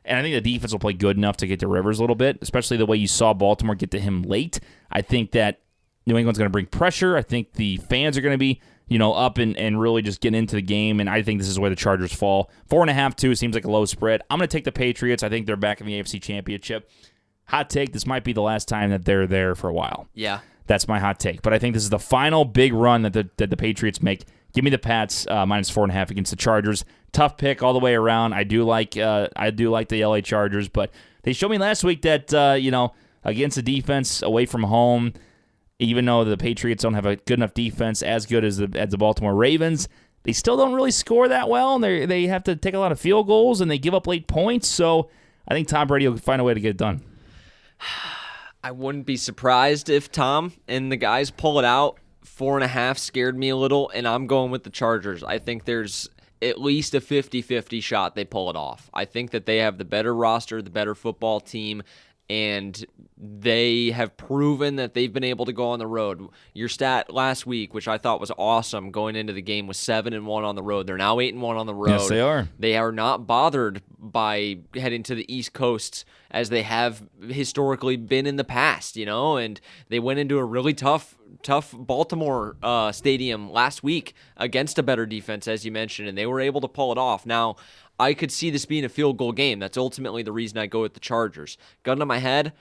And I think the defense will play good enough to get to Rivers a little bit, especially the way you saw Baltimore get to him late. I think that New England's going to bring pressure. I think the fans are going to be, up and really just get into the game, and I think this is where the Chargers fall. 4.5, too, seems like a low spread. I'm going to take the Patriots. I think they're back in the AFC Championship. Hot take, this might be the last time that they're there for a while. Yeah. That's my hot take. But I think this is the final big run that the Patriots make. Give me the Pats minus 4.5 against the Chargers. Tough pick all the way around. I do like the LA Chargers, but they showed me last week that against the defense away from home, even though the Patriots don't have a good enough defense, as good as the Baltimore Ravens, they still don't really score that well, and they have to take a lot of field goals, and they give up late points. So I think Tom Brady will find a way to get it done. I wouldn't be surprised if Tom and the guys pull it out. 4.5 scared me a little, and I'm going with the Chargers. I think there's at least a 50-50 shot they pull it off. I think that they have the better roster, the better football team, and they have proven that they've been able to go on the road. Your stat last week, which I thought was awesome going into the game, was 7-1 on the road. They're now 8-1 on the road. Yes, they are. They are not bothered by heading to the East Coast as they have historically been in the past, and they went into a really tough Baltimore stadium last week against a better defense, as you mentioned, and they were able to pull it off. Now, I could see this being a field goal game. That's ultimately the reason I go with the Chargers. Gun to my head,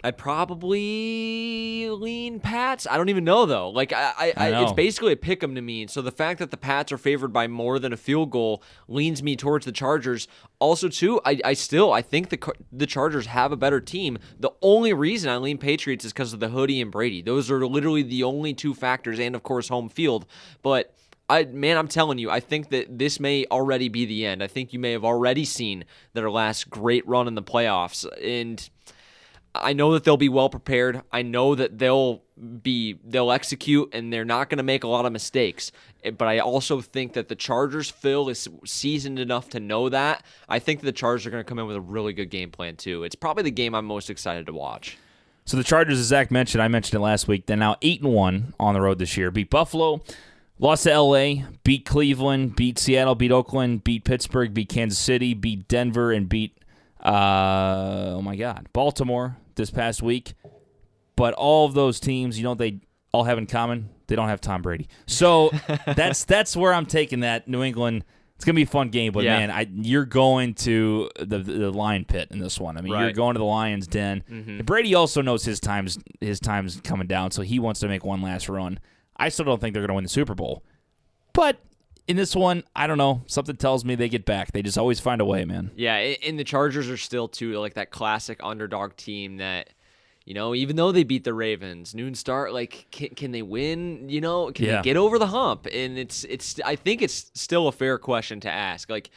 I'd probably lean Pats. I don't even know, though. Like, I it's basically a pick 'em to me. And so the fact that the Pats are favored by more than a field goal leans me towards the Chargers. Also, too, I think the Chargers have a better team. The only reason I lean Patriots is because of the hoodie and Brady. Those are literally the only 2 factors, and, of course, home field. But I'm telling you, I think that this may already be the end. I think you may have already seen their last great run in the playoffs. And I know that they'll be well prepared. I know that they'll execute, and they're not going to make a lot of mistakes. But I also think that the Chargers, Phil, is seasoned enough to know that. I think that the Chargers are going to come in with a really good game plan, too. It's probably the game I'm most excited to watch. So the Chargers, as Zach mentioned, I mentioned it last week, they're now 8-1 on the road this year. Beat Buffalo, lost to L.A., beat Cleveland, beat Seattle, beat Oakland, beat Pittsburgh, beat Kansas City, beat Denver, and beat Baltimore this past week. But all of those teams, they all have in common? They don't have Tom Brady. So that's where I'm taking that. New England, it's going to be a fun game, but man, you're going to the lion pit in this one. I mean, You're going to the lion's den. Mm-hmm. Brady also knows his time's coming down, so he wants to make one last run. I still don't think they're going to win the Super Bowl. But in this one, I don't know. Something tells me they get back. They just always find a way, man. Yeah, and the Chargers are still, too, like that classic underdog team that, even though they beat the Ravens, noon start, like, can they win? Can they get over the hump? And I think it's still a fair question to ask. Like,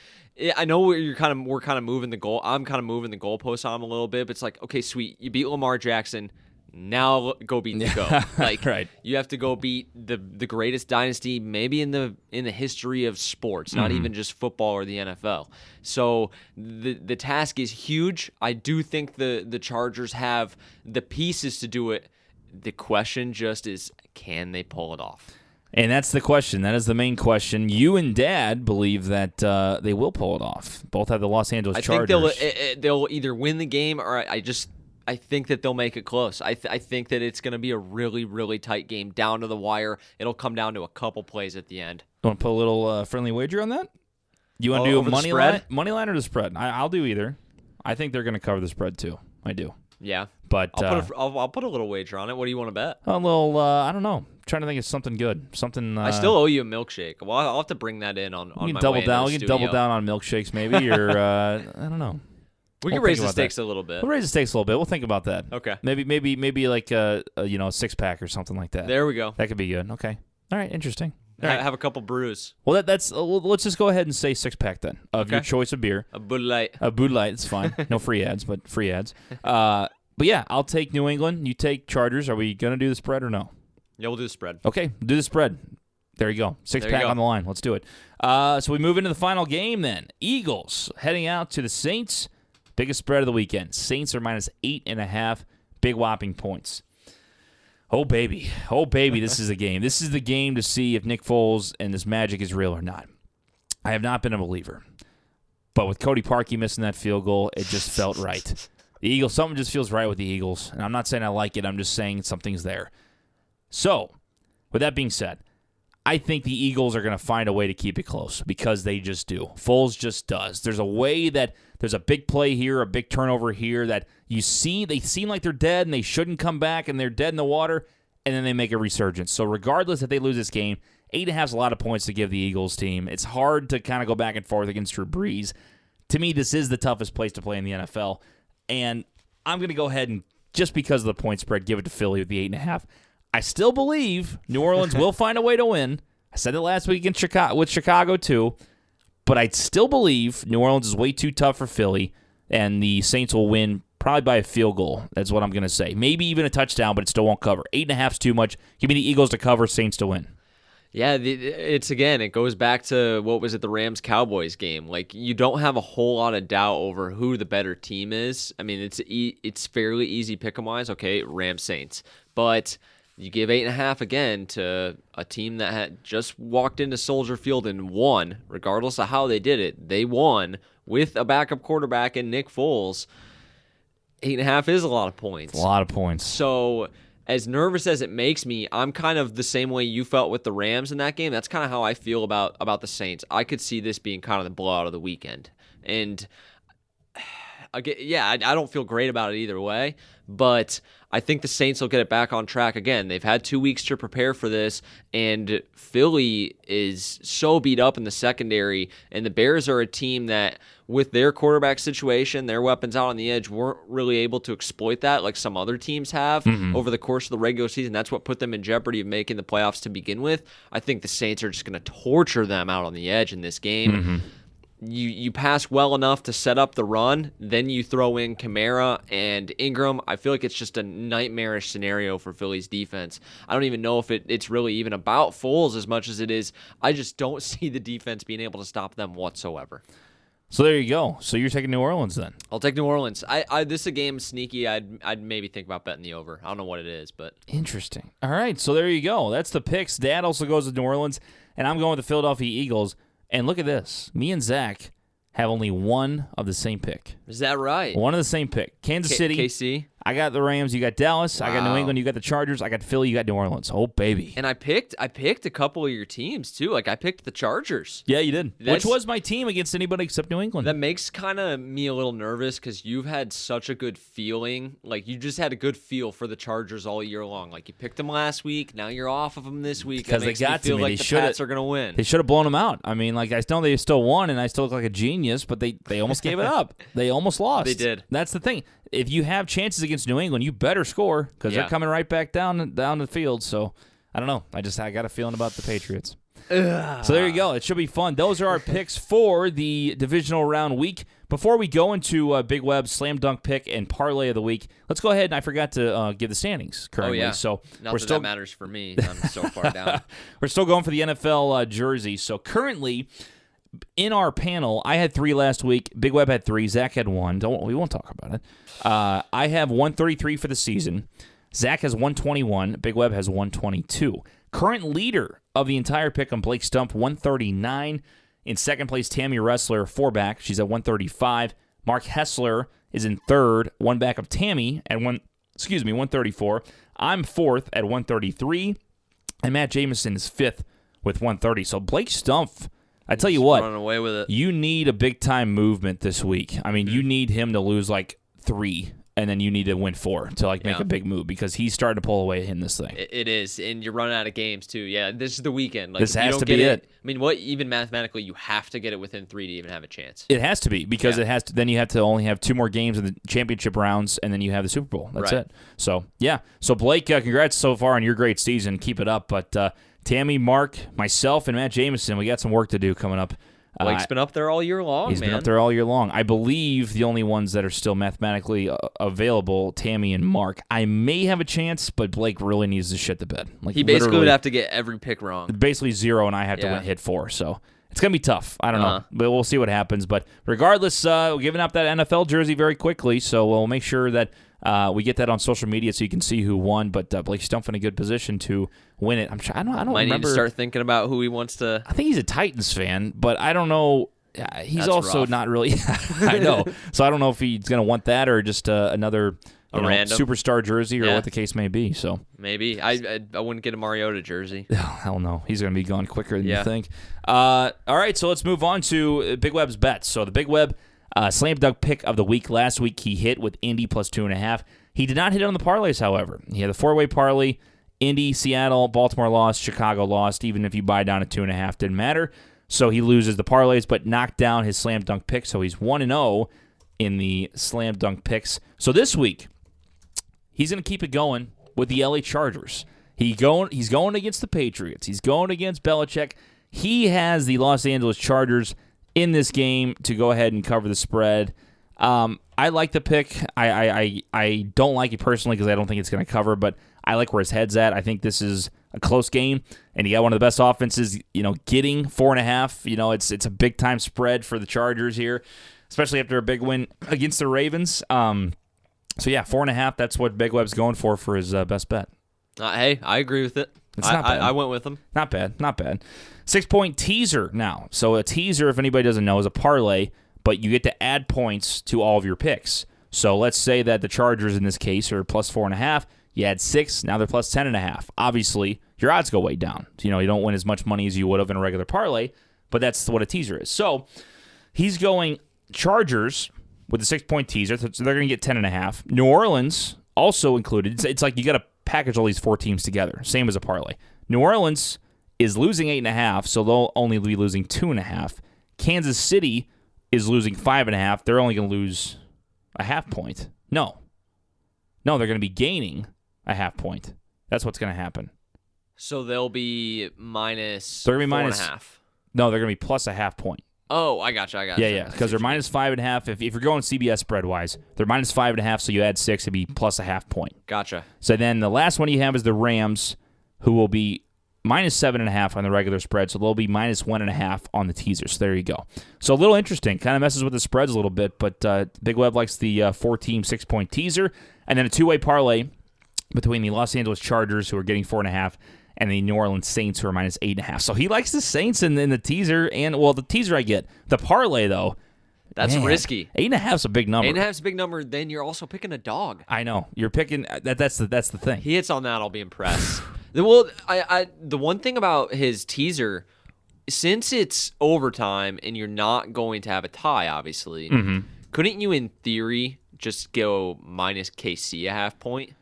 I know we're kind of moving the goal. I'm kind of moving the goalposts on them a little bit, but it's like, okay, sweet, you beat Lamar Jackson. Now go beat the GOAT. Like, right. You have to go beat the greatest dynasty maybe in the history of sports, not even just football or the NFL. So the task is huge. I do think the Chargers have the pieces to do it. The question just is, can they pull it off? And that's the question. That is the main question. You and Dad believe that they will pull it off. Both have the Los Angeles Chargers. I think they'll either win the game, or I think that they'll make it close. I think that it's going to be a really, really tight game down to the wire. It'll come down to a couple plays at the end. You want to put a little friendly wager on that? You want to do a money line or the spread? I'll do either. I think they're going to cover the spread too. I do. Yeah. But I'll put a little wager on it. What do you want to bet? A little, I don't know. I'm trying to think of something good. Something. I still owe you a milkshake. Well, I'll have to bring that in on my way into the studio. We can double down on milkshakes maybe, or I don't know. We can raise the stakes a little bit. We'll raise the stakes a little bit. We'll think about that. Okay. Maybe like a 6-pack or something like that. There we go. That could be good. Okay. All right. Interesting. All right. Have a couple brews. Well, that's. Let's just go ahead and say 6-pack then of your choice of beer. A Bud Light. A Bud Light. It's fine. No free ads, but free ads. But yeah, I'll take New England. You take Chargers. Are we gonna do the spread or no? Yeah, we'll do the spread. Okay, do the spread. There you go. 6-pack on the line. Let's do it. So we move into the final game then. Eagles heading out to the Saints. Biggest spread of the weekend. Saints are minus 8.5. Big whopping points. Oh, baby. Oh, baby, this is the game. This is the game to see if Nick Foles and this magic is real or not. I have not been a believer. But with Cody Parkey missing that field goal, it just felt right. The Eagles, something just feels right with the Eagles. And I'm not saying I like it. I'm just saying something's there. So, with that being said, I think the Eagles are going to find a way to keep it close because they just do. Foles just does. There's a way that there's a big play here, a big turnover here that you see. They seem like they're dead and they shouldn't come back and they're dead in the water, and then they make a resurgence. So regardless if they lose this game, 8.5 is a lot of points to give the Eagles team. It's hard to kind of go back and forth against Drew Brees. To me, this is the toughest place to play in the NFL. And I'm going to go ahead and, just because of the point spread, give it to Philly with the 8.5. I still believe New Orleans will find a way to win. I said it last week in Chicago too. But I still believe New Orleans is way too tough for Philly, and the Saints will win probably by a field goal. That's what I'm going to say. Maybe even a touchdown, but it still won't cover. 8.5 is too much. Give me the Eagles to cover, Saints to win. Yeah, it goes back to what was it, the Rams-Cowboys game. Like, you don't have a whole lot of doubt over who the better team is. I mean, it's fairly easy pick-em-wise. Okay, Rams-Saints. But you give 8.5 again to a team that had just walked into Soldier Field and won, regardless of how they did it. They won with a backup quarterback in Nick Foles. 8.5 is a lot of points. A lot of points. So, as nervous as it makes me, I'm kind of the same way you felt with the Rams in that game. That's kind of how I feel about the Saints. I could see this being kind of the blowout of the weekend. And I don't feel great about it either way, but I think the Saints will get it back on track again. They've had 2 weeks to prepare for this, and Philly is so beat up in the secondary, and the Bears are a team that, with their quarterback situation, their weapons out on the edge, weren't really able to exploit that like some other teams have over the course of the regular season. That's what put them in jeopardy of making the playoffs to begin with. I think the Saints are just going to torture them out on the edge in this game. You pass well enough to set up the run, then you throw in Kamara and Ingram. I feel like it's just a nightmarish scenario for Philly's defense. I don't even know if it's really even about Foles as much as it is. I just don't see the defense being able to stop them whatsoever. So there you go. So you're taking New Orleans then? I'll take New Orleans. This is a game sneaky. I'd maybe think about betting the over. I don't know what it is, but interesting. All right, so there you go. That's the picks. Dad also goes to New Orleans, and I'm going with the Philadelphia Eagles. And look at this. Me and Zach have only one of the same pick. Is that right? One of the same pick. Kansas City. KC. I got the Rams. You got Dallas. Wow. I got New England. You got the Chargers. I got Philly. You got New Orleans. Oh, baby. And I picked a couple of your teams, too. Like, I picked the Chargers. Yeah, you did. Which was my team against anybody except New England. That makes kind of me a little nervous because you've had such a good feeling. Like, you just had a good feel for the Chargers all year long. Like, you picked them last week. Now you're off of them this week. Because they got to me. Like the Pats are going to win. They should have blown them out. I mean, like, I know they still won, and I still look like a genius, but they almost gave it up. They almost lost. They did. That's the thing. If you have chances against New England, you better score because they're coming right back down the field. So, I don't know. I got a feeling about the Patriots. So there you go. It should be fun. Those are our picks for the divisional round week. Before we go into Big Web's slam dunk pick and parlay of the week, let's go ahead, and I forgot to give the standings currently. Oh, yeah. So Not that matters for me. I'm so far down. We're still going for the NFL jersey. So currently, in our panel, I had 3 last week. Big Web had 3. Zach had 1. We won't talk about it. I have 133 for the season. Zach has 121. Big Web has 122. Current leader of the entire pick on Blake Stump, 139. In second place, Tammy Wrestler, 4 back. She's at 135. Mark Hessler is in third, 1 back of Tammy at 134. I'm fourth at 133. And Matt Jameson is fifth with 130. So Blake Stump, I tell you what, running away with it. You need a big-time movement this week. I mean, you need him to lose like 3 and then you need to win 4 to make a big move because he's starting to pull away in this thing. It is, and you're running out of games too. Yeah, this is the weekend. This has to be it. I mean, even mathematically, you have to get it within 3 to even have a chance. It has to be because it has to. Then you have to only have 2 more games in the championship rounds, and then you have the Super Bowl. That's it. So yeah. So Blake, congrats so far on your great season. Keep it up. But Tammy, Mark, myself, and Matt Jameson, we got some work to do coming up. Blake's been up there all year long, He's been up there all year long. I believe the only ones that are still mathematically available, Tammy and Mark. I may have a chance, but Blake really needs to shit the bed. He basically would have to get every pick wrong. Basically 0, and I have to hit 4, so it's going to be tough. I don't know, but we'll see what happens. But regardless, we're giving up that NFL jersey very quickly, so we'll make sure that we get that on social media so you can see who won. But Blake's still in a good position to win it. I don't Might remember. Need to start thinking about who he wants to. I think he's a Titans fan, but I don't know. He's That's also rough. not really. I know. So I don't know if he's going to want that or just another random superstar jersey or what the case may be. So maybe I wouldn't get a Mariota jersey. Oh, hell no. He's going to be gone quicker than you think. All right, so let's move on to Big Web's bets. So the Big Web slam dunk pick of the week last week, he hit with Indy plus 2.5. He did not hit on the parlays, however. He had a 4-way parlay. Indy, Seattle, Baltimore lost, Chicago lost. Even if you buy down at 2.5, didn't matter. So he loses the parlays, but knocked down his slam dunk pick. So he's 1-0 in the slam dunk picks. So this week, he's going to keep it going with the LA Chargers. He's going against the Patriots. He's going against Belichick. He has the Los Angeles Chargers in this game to go ahead and cover the spread. I like the pick. I don't like it personally because I don't think it's going to cover, but I like where his head's at. I think this is a close game, and you got one of the best offenses, getting 4.5. It's a big-time spread for the Chargers here, especially after a big win against the Ravens. So, yeah, 4.5, that's what Big Web's going for his best bet. Hey, I agree with it. It's not bad. I went with him. Not bad. 6-point teaser now. So a teaser, if anybody doesn't know, is a parlay, but you get to add points to all of your picks. So let's say that the Chargers in this case are plus 4.5. You add 6, now they're plus 10.5. Obviously, your odds go way down. You don't win as much money as you would have in a regular parlay, but that's what a teaser is. So he's going Chargers with a 6-point teaser, so they're going to get 10.5. New Orleans also included. It's like you got to package all these 4 teams together, same as a parlay. New Orleans is losing 8.5, so they'll only be losing 2.5. Kansas City is losing 5.5. They're only going to lose a half point. No, they're going to be gaining a half point. That's what's going to happen. So they'll be minus. They're going to be 4.5. No, they're going to be plus a half point. Oh, I gotcha. Yeah, because they're minus 5.5. If you're going CBS spread wise, they're minus 5.5. So you add 6, it'd be plus a half point. Gotcha. So then the last one you have is the Rams, who will be minus 7.5 on the regular spread. So they'll be minus 1.5 on the teaser. So there you go. So a little interesting. Kind of messes with the spreads a little bit, but Big Web likes the 4-team 6-point teaser, and then a 2-way parlay between the Los Angeles Chargers, who are getting 4.5, and the New Orleans Saints, who are minus 8.5. So he likes the Saints in the teaser, and, the teaser I get. The parlay, though, that's risky. 8.5 is a big number. 8.5 is a big number, then you're also picking a dog. I know. You're picking, that's the thing. He hits on that, I'll be impressed. Well, the one thing about his teaser, since it's overtime and you're not going to have a tie, obviously, couldn't you, in theory, just go minus KC a half point?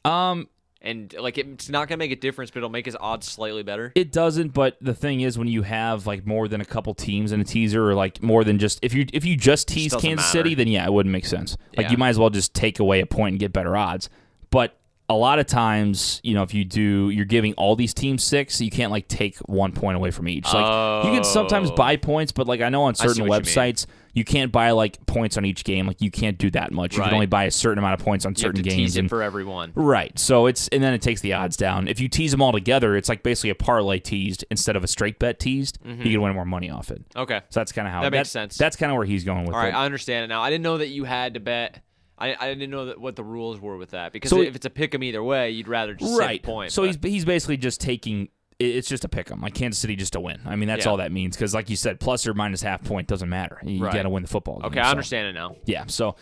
And it's not gonna make a difference, but it'll make his odds slightly better. It doesn't, but the thing is, when you have more than a couple teams in a teaser, or more than just if you just tease Kansas City, then it wouldn't make sense. You might as well just take away a point and get better odds. But a lot of times, if you're giving all these teams 6, you can't take 1 point away from each. You can sometimes buy points, but I know on certain websites you can't buy points on each game. You can't do that much. You can only buy a certain amount of points on certain games. Tease it for everyone. Right. So and then it takes the odds down. If you tease them all together, it's basically a parlay teased instead of a straight bet teased. You can win more money off it. Okay. So that's kind of how that makes sense. That's kind of where he's going with it. All right, I understand it now. I didn't know that you had to bet. I didn't know what the rules were with that, because if it's a pick 'em either way, you'd rather just save a point. So he's basically just taking. It's just a pick 'em, Kansas City just to win. I mean, that's all that means, because like you said, plus or minus half point doesn't matter. You got to win the football game. Okay, I understand it now. Yeah. So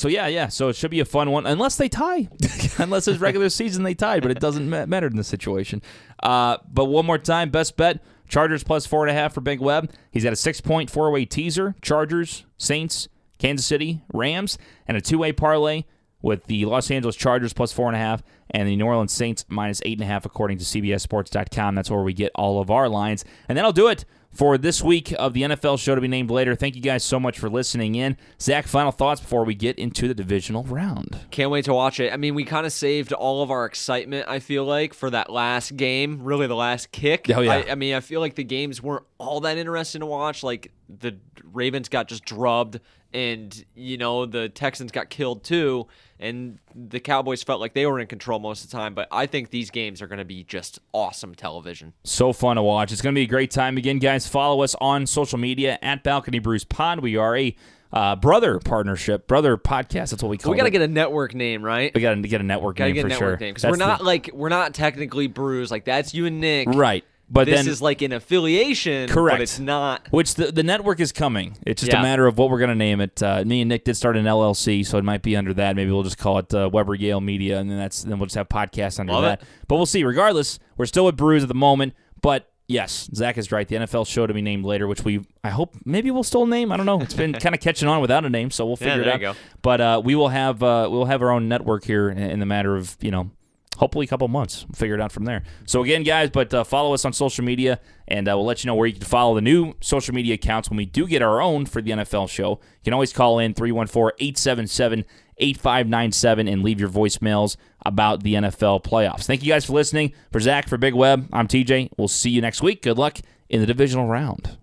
yeah. So it should be a fun one, unless they tie. Unless it's regular season they tied, but it doesn't matter in this situation. But one more time, best bet: Chargers plus 4.5 for Big Web. He's got a 6-point 4-way teaser: Chargers, Saints, Kansas City, Rams, and a 2-way parlay with the Los Angeles Chargers plus 4.5 and the New Orleans Saints minus 8.5 according to CBSSports.com. That's where we get all of our lines. And that'll do it for this week of the NFL show to be named later. Thank you guys so much for listening in. Zach, final thoughts before we get into the divisional round. Can't wait to watch it. I mean, we kind of saved all of our excitement, I feel like, for that last game, really the last kick. Oh, yeah. I mean, I feel like the games weren't all that interesting to watch. Like, the Ravens got just drubbed, and, the Texans got killed too, and the Cowboys felt like they were in control most of the time. But I think these games are going to be just awesome television. So fun to watch. It's going to be a great time. Again, guys, follow us on social media at Balcony Brews Pod. We are a brother partnership, brother podcast. That's what we call it. We got to get a network name, right? We got to get a network name for sure. Because we're not technically Brews. Like, that's you and Nick. Right. But this then, is like an affiliation, correct. But it's not. Which the network is coming. It's just a matter of what we're going to name it. Me and Nick did start an LLC, so it might be under that. Maybe we'll just call it Weber Yale Media, and then we'll just have podcasts under that. But we'll see. Regardless, we're still with Brews at the moment. But yes, Zach is right. The NFL show to be named later, which I hope maybe we'll still name. I don't know. It's been kind of catching on without a name, so we'll figure it out. There you go. But we'll have our own network here in the matter of hopefully a couple months. We'll figure it out from there. So again, guys, but follow us on social media, and we'll let you know where you can follow the new social media accounts when we do get our own for the NFL show. You can always call in 314-877-8597 and leave your voicemails about the NFL playoffs. Thank you guys for listening. For Zach, for Big Web, I'm TJ. We'll see you next week. Good luck in the divisional round.